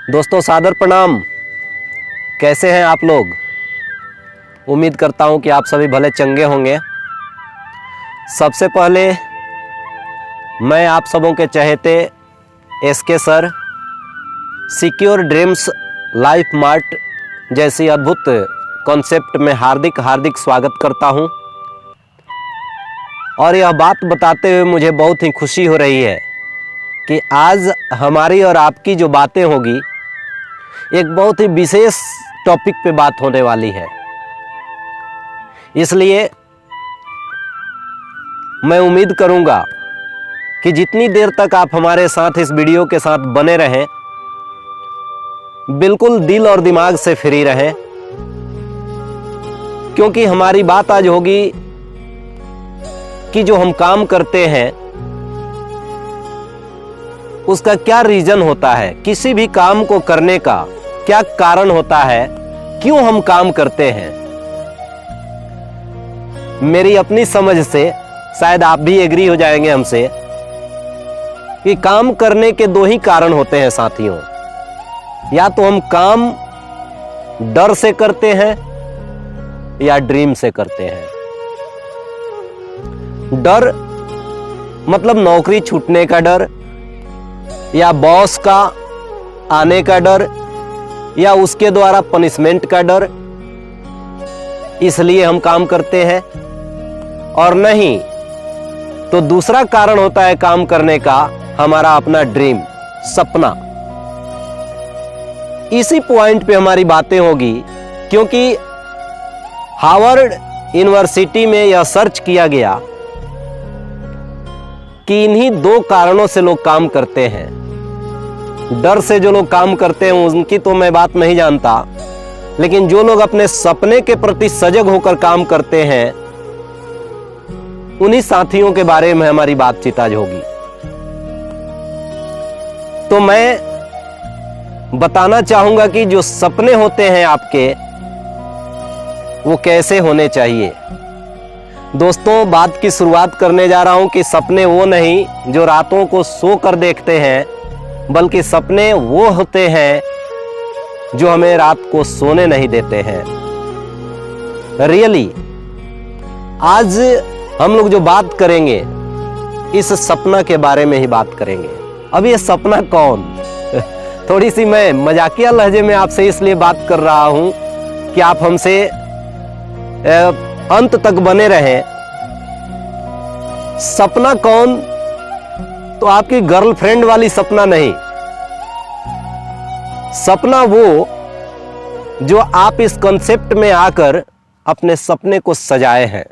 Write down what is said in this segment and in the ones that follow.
दोस्तों सादर प्रणाम। कैसे हैं आप लोग? उम्मीद करता हूं कि आप सभी भले चंगे होंगे। सबसे पहले मैं आप सबों के चहेते SK sir secure dreams life mart जैसी अद्भुत कॉन्सेप्ट में हार्दिक स्वागत करता हूं। और यह बात बताते हुए मुझे बहुत ही खुशी हो रही है कि आज हमारी और आपकी जो बातें होगी एक बहुत ही विशेष टॉपिक पे बात होने वाली है। इसलिए मैं उम्मीद करूंगा कि जितनी देर तक आप हमारे साथ इस वीडियो के साथ बने रहें, बिल्कुल दिल और दिमाग से फ्री रहें, क्योंकि हमारी बात आज होगी कि जो हम काम करते हैं उसका क्या रीजन होता है, किसी भी काम को करने का क्या कारण होता है, क्यों हम काम करते हैं। मेरी अपनी समझ से शायद आप भी एग्री हो जाएंगे हमसे कि काम करने के दो ही कारण होते हैं साथियों। या तो हम काम डर से करते हैं या ड्रीम से करते हैं। डर मतलब नौकरी छूटने का डर, या बॉस का आने का डर, या उसके द्वारा पनिशमेंट का डर, इसलिए हम काम करते हैं। और नहीं तो दूसरा कारण होता है काम करने का हमारा अपना ड्रीम, सपना। इसी पॉइंट पे हमारी बातें होगी, क्योंकि हार्वर्ड यूनिवर्सिटी में यह सर्च किया गया कि इन्हीं दो कारणों से लोग काम करते हैं। डर से जो लोग काम करते हैं उनकी तो मैं बात नहीं जानता, लेकिन जो लोग अपने सपने के प्रति सजग होकर काम करते हैं उन्हीं साथियों के बारे में हमारी बातचीत आज होगी। तो मैं बताना चाहूंगा कि जो सपने होते हैं आपके, वो कैसे होने चाहिए। दोस्तों, बात की शुरुआत करने जा रहा हूं कि सपने वो नहीं जो रातों को सो कर देखते हैं, बल्कि सपने वो होते हैं जो हमें रात को सोने नहीं देते हैं। रियली आज हम लोग जो बात करेंगे इस सपना के बारे में ही बात करेंगे। अब ये सपना कौन थोड़ी सी मैं मजाकिया लहजे में आपसे इसलिए बात कर रहा हूं कि आप हमसे अंत तक बने रहें। सपना कौन? तो आपकी गर्लफ्रेंड वाली सपना नहीं। सपना वो जो आप इस कॉन्सेप्ट में आकर अपने सपने को सजाए हैं।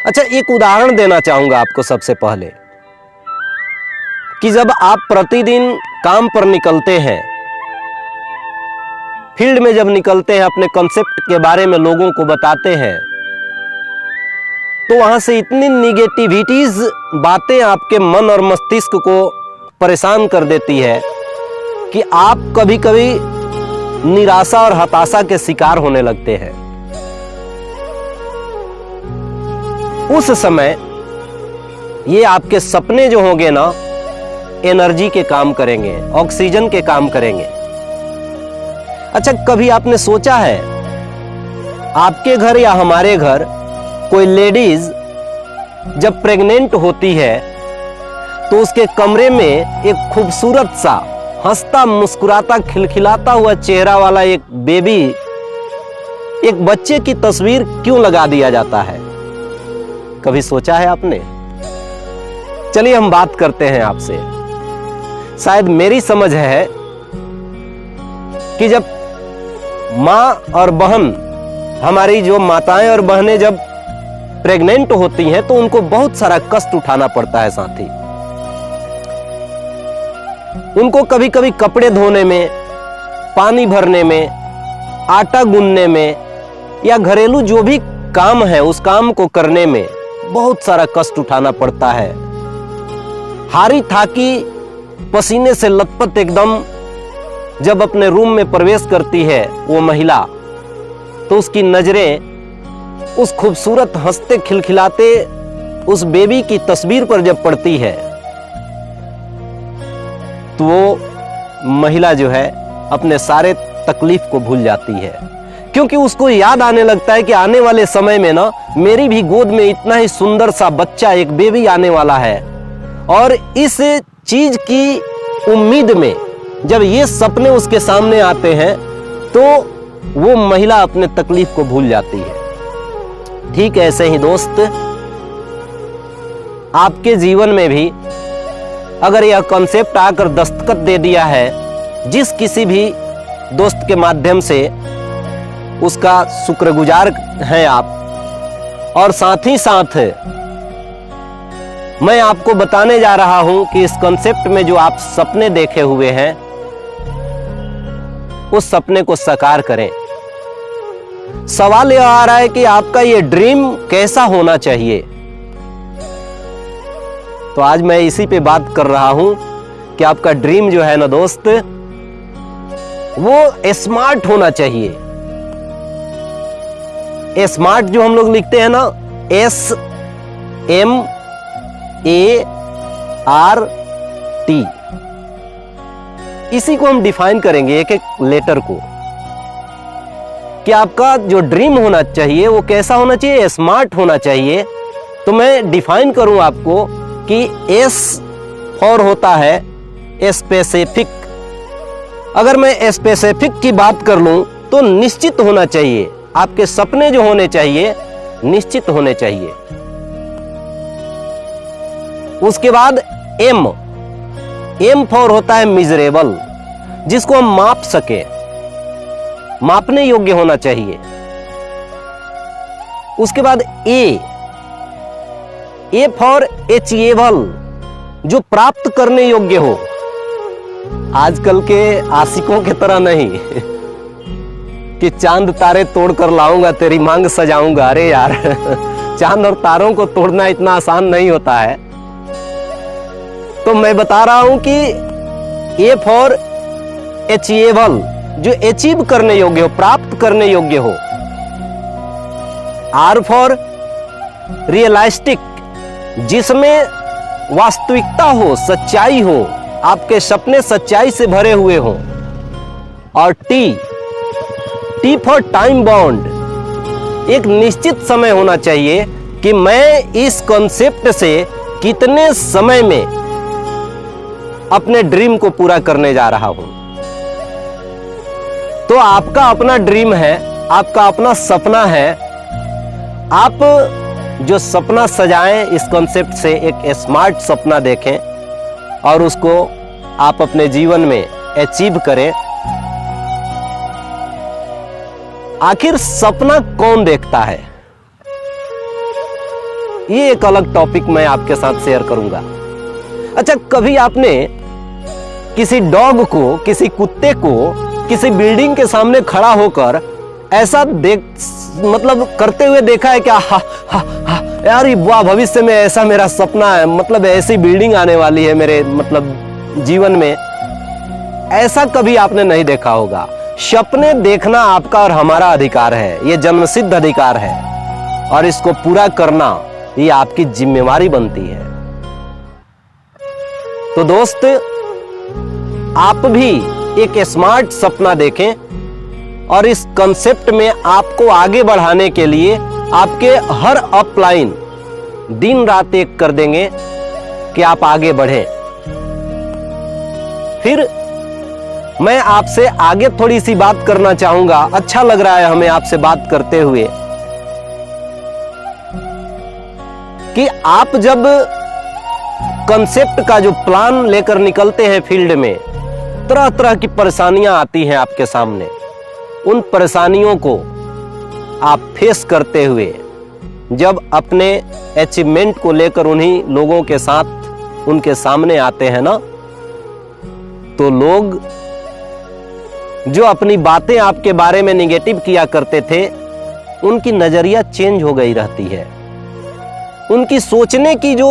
अच्छा, एक उदाहरण देना चाहूंगा आपको सबसे पहले कि जब आप प्रतिदिन काम पर निकलते हैं, फील्ड में जब निकलते हैं, अपने कॉन्सेप्ट के बारे में लोगों को बताते हैं, तो वहां से इतनी निगेटिविटीज बातें आपके मन और मस्तिष्क को परेशान कर देती है कि आप कभी कभी निराशा और हताशा के शिकार होने लगते हैं। उस समय ये आपके सपने जो होंगे ना, एनर्जी के काम करेंगे, ऑक्सीजन के काम करेंगे। अच्छा, कभी आपने सोचा है आपके घर या हमारे घर कोई लेडीज जब प्रेग्नेंट होती है तो उसके कमरे में एक खूबसूरत सा हंसता मुस्कुराता खिलखिलाता हुआ चेहरा वाला एक बेबी, एक बच्चे की तस्वीर क्यों लगा दिया जाता है? कभी सोचा है आपने? चलिए हम बात करते हैं आपसे। शायद मेरी समझ है कि जब माँ और बहन, हमारी जो माताएं और बहनें जब प्रेग्नेंट होती हैं तो उनको बहुत सारा कष्ट उठाना पड़ता है साथी। उनको कभी कभी कपड़े धोने में, पानी भरने में, आटा गूंथने में, या घरेलू जो भी काम है उस काम को करने में बहुत सारा कष्ट उठाना पड़ता है। हारी थाकी, पसीने से लथपथ एकदम जब अपने रूम में प्रवेश करती है वो महिला, तो उसकी नजरें उस खूबसूरत हंसते खिलखिलाते उस बेबी की तस्वीर पर जब पड़ती है तो वो महिला जो है अपने सारे तकलीफ को भूल जाती है, क्योंकि उसको याद आने लगता है कि आने वाले समय में ना मेरी भी गोद में इतना ही सुंदर सा बच्चा, एक बेबी आने वाला है। और इस चीज की उम्मीद में जब ये सपने उसके सामने आते हैं तो वो महिला अपने तकलीफ को भूल जाती है। ठीक ऐसे ही दोस्त, आपके जीवन में भी अगर यह कॉन्सेप्ट आकर दस्तखत दे दिया है, जिस किसी भी दोस्त के माध्यम से, उसका शुक्रगुजार हैं आप। और साथ ही साथ मैं आपको बताने जा रहा हूं कि इस कॉन्सेप्ट में जो आप सपने देखे हुए हैं उस सपने को साकार करें। सवाल यह आ रहा है कि आपका ये ड्रीम कैसा होना चाहिए। तो आज मैं इसी पे बात कर रहा हूं कि आपका ड्रीम जो है ना दोस्त, वो स्मार्ट होना चाहिए। स्मार्ट जो हम लोग लिखते हैं ना, SMART, इसी को हम डिफाइन करेंगे एक एक लेटर को, कि आपका जो ड्रीम होना चाहिए वो कैसा होना चाहिए, स्मार्ट होना चाहिए। तो मैं डिफाइन करूं आपको कि S फॉर होता है स्पेसिफिक। अगर मैं स्पेसिफिक की बात कर लूं तो निश्चित होना चाहिए। आपके सपने जो होने चाहिए निश्चित होने चाहिए। उसके बाद M फॉर होता है मिजरेबल, जिसको हम माप सके, मापने योग्य होना चाहिए। उसके बाद A फॉर अचीवेबल, जो प्राप्त करने योग्य हो। आजकल के आशिकों की तरह नहीं कि चांद तारे तोड़ कर लाऊंगा तेरी मांग सजाऊंगा। अरे यार चांद और तारों को तोड़ना इतना आसान नहीं होता है। तो मैं बता रहा हूं कि A फॉर अचीवेबल, जो अचीव करने योग्य हो, प्राप्त करने योग्य हो। R फॉर रियलिस्टिक, जिसमें वास्तविकता हो, सच्चाई हो, आपके सपने सच्चाई से भरे हुए हो। और T फॉर टाइम बाउंड, एक निश्चित समय होना चाहिए कि मैं इस कॉन्सेप्ट से कितने समय में अपने ड्रीम को पूरा करने जा रहा हूं। तो आपका अपना ड्रीम है, आपका अपना सपना है। आप जो सपना सजाएं इस कॉन्सेप्ट से, एक स्मार्ट सपना देखें और उसको आप अपने जीवन में अचीव करें। आखिर सपना कौन देखता है, ये एक अलग टॉपिक मैं आपके साथ शेयर करूंगा। अच्छा, कभी आपने किसी डॉग को, किसी कुत्ते को किसी बिल्डिंग के सामने खड़ा होकर ऐसा मतलब करते हुए देखा है क्या? हा हा हा यार, वाह, भविष्य में ऐसा मेरा सपना है, मतलब ऐसी बिल्डिंग आने वाली है मेरे जीवन में। ऐसा कभी आपने नहीं देखा होगा। सपने देखना आपका और हमारा अधिकार है, ये जन्मसिद्ध अधिकार है, और इसको पूरा करना ये आपकी जिम्मेवारी बनती है। तो दोस्त, आप भी एक स्मार्ट सपना देखें और इस कॉन्सेप्ट में आपको आगे बढ़ाने के लिए आपके हर अपलाइन दिन रात एक कर देंगे कि आप आगे बढ़ें। फिर मैं आपसे आगे थोड़ी सी बात करना चाहूंगा। अच्छा लग रहा है हमें आपसे बात करते हुए कि आप जब कॉन्सेप्ट का जो प्लान लेकर निकलते हैं फील्ड में, तरह तरह की परेशानियां आती हैं आपके सामने। उन परेशानियों को आप फेस करते हुए जब अपने अचीवमेंट को लेकर उन्हीं लोगों के साथ उनके सामने आते हैं ना, तो लोग जो अपनी बातें आपके बारे में निगेटिव किया करते थे, उनकी नजरिया चेंज हो गई रहती है। उनकी सोचने की जो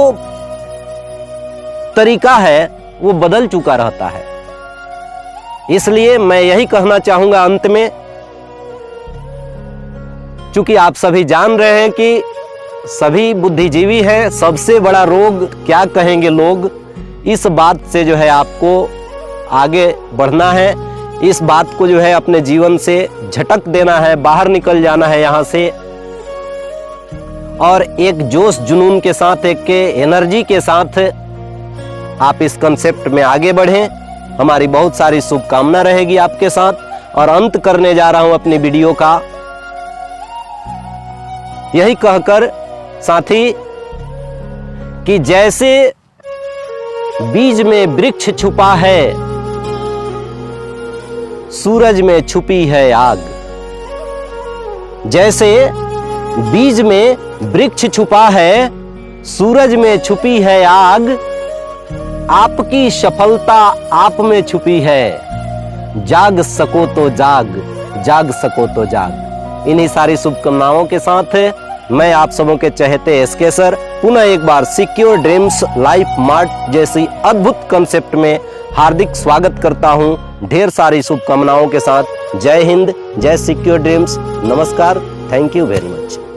तरीका है वो बदल चुका रहता है। इसलिए मैं यही कहना चाहूंगा अंत में, चूंकि आप सभी जान रहे हैं कि सभी बुद्धिजीवी हैं, सबसे बड़ा रोग क्या कहेंगे लोग, इस बात से जो है आपको आगे बढ़ना है, इस बात को जो है अपने जीवन से झटक देना है, बाहर निकल जाना है यहाँ से, और एक जोश जुनून के साथ, एक एनर्जी के साथ आप इस कंसेप्ट में आगे बढ़ें। हमारी बहुत सारी शुभकामना रहेगी आपके साथ। और अंत करने जा रहा हूं अपनी वीडियो का यही कहकर साथी कि जैसे बीज में वृक्ष छुपा है, सूरज में छुपी है आग। जैसे बीज में वृक्ष छुपा है, सूरज में छुपी है आग, आपकी सफलता आप में छुपी है। जाग सको तो जाग, जाग सको तो जाग। इन्हीं सारी शुभकामनाओं के साथ मैं आप सबों के चहेते एसके सर पुनः एक बार सिक्योर ड्रीम्स लाइफ मार्ट जैसी अद्भुत कंसेप्ट में हार्दिक स्वागत करता हूं, ढेर सारी शुभकामनाओं के साथ। जय हिंद, जय सिक्योर ड्रीम्स। नमस्कार, थैंक यू वेरी मच।